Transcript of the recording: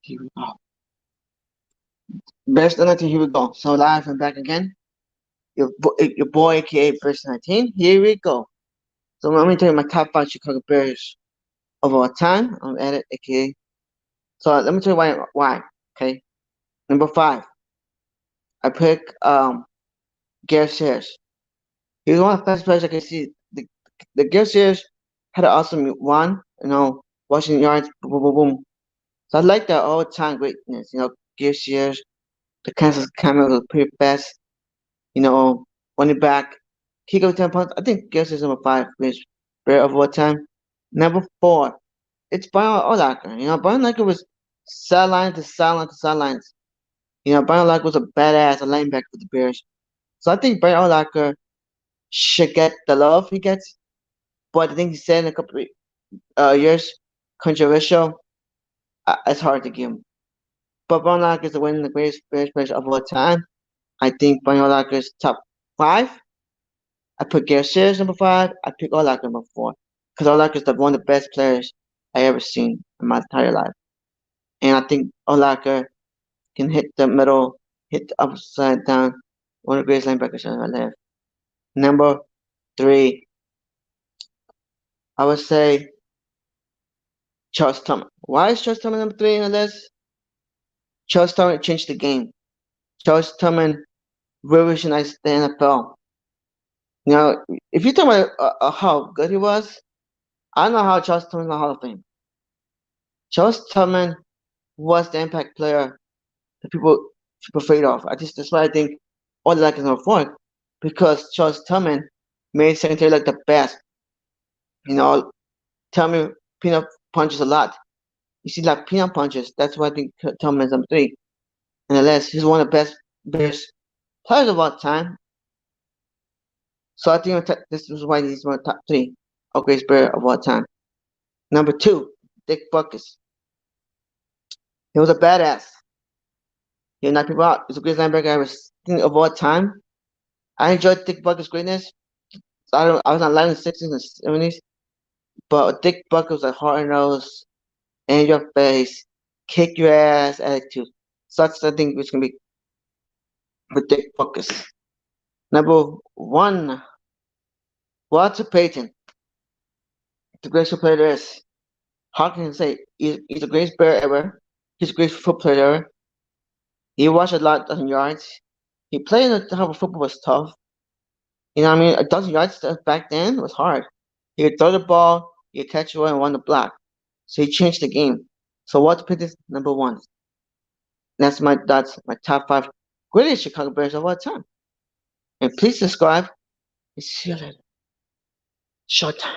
Here we go. Best 19, here we go. So live and back again. Your boy, aka Best 19. Here we go. So let me tell you my top five Chicago Bears of all time. I'm at it, aka. So let me tell you why. Okay. Number five, I pick Garrett Sayers. He was one of the fastest players I can see. The Garrett Sayers had an awesome one. Washington yards, boom, boom, boom, boom. So I like that all time greatness. Garrett Sayers, the Kansas Camel was pretty fast. Running back, kick over 10 points. I think Gil's is number five, greatest player of all time. Number four, it's Brian Urlacher. Brian Urlacher was sideline to sideline to sidelines. Brian Urlacher was a badass, a linebacker for the Bears. So I think Brian Urlacher should get the love he gets, but I think he said in a couple of years, controversial, it's hard to give him. But Brian Urlacher is winning the greatest Bears player of all time. I think Brian Urlacher is top five. I put Garrett Sayers number five. I pick Urlacher number four. Because Urlacher is one of the best players I ever seen in my entire life. And I think Urlacher can hit the middle, hit the upside down. One of the greatest linebackers I ever lived. Number three, I would say Charles Tillman. Why is Charles Tillman number three in the list? Charles Tillman changed the game. Charles Tillman revolutionized the NFL. If you talk about how good he was, I don't know how Charles Tillman's in the Hall of Fame. Charles Tillman was the impact player that people afraid of. That's why I think all the like is number four, because Charles Tillman made secondary like the best. Tillman peanut punches a lot. You see like peanut punches. That's why I think Tillman is number three. And unless he's one of the best Bears players of all time. So I think this is why he's one of the top three of greatest player of all time. Number two, Dick Butkus. He was a badass. He knocked people out. He's the greatest linebacker I ever seen of all time. I enjoyed Dick Butkus' greatness. I was not alive in the 60s and 70s, but Dick Butkus was a hard nose, in your face, kick your ass attitude. Such I think which can be with Dick Butkus. Number one, Walter Payton. The greatest player there is. How can I say he's the greatest player ever? He's the greatest football player ever. He watched a lot of yards. He played in the type of football was tough. You know what I mean? A dozen yards back then was hard. He could throw the ball, he could catch it and run the block. So he changed the game. So Walter Payton number one. That's my top five greatest Chicago Bears of all time. And please subscribe and see you later. Showtime.